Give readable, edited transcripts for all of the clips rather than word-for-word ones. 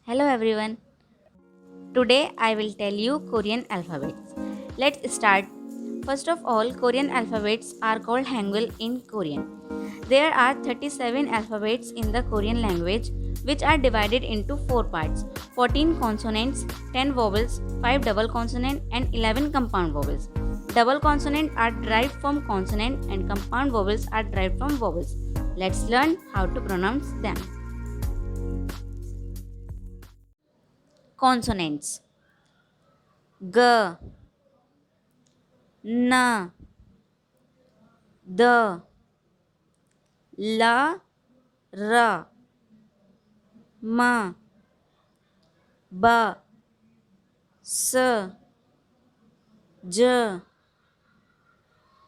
Hello everyone. Today I will tell you Korean alphabets. Let's start. First of all, Korean alphabets are called Hanguel in Korean. There are 37 alphabets in the Korean language which are divided into 4 parts: 14 consonants, 10 vowels, 5 double consonant and 11 compound vowels. Double consonant are derived from consonant and compound vowels are derived from vowels. Let's learn how to pronounce them. Consonants: G, N, D, L, R, M, B, S, J,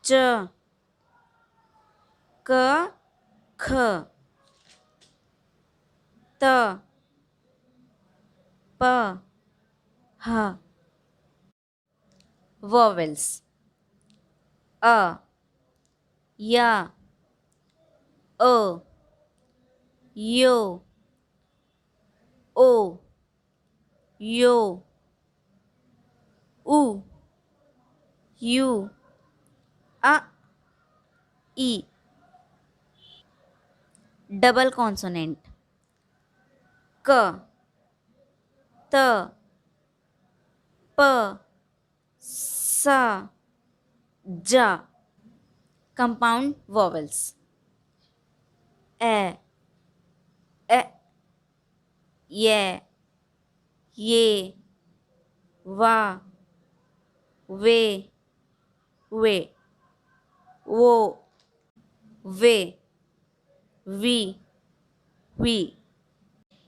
Ch, K, K, T, P, H. Vowels: A, Y, O, U, O, U, U, U, A, E. Double consonant: K, T, P, S, J. Compound vowels: E, E, Ye, Va, Ve, Ve, Wo, Ve, Vi, Vi.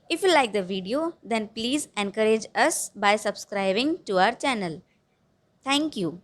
If you like the video, then please encourage us by subscribing to our channel. Thank you.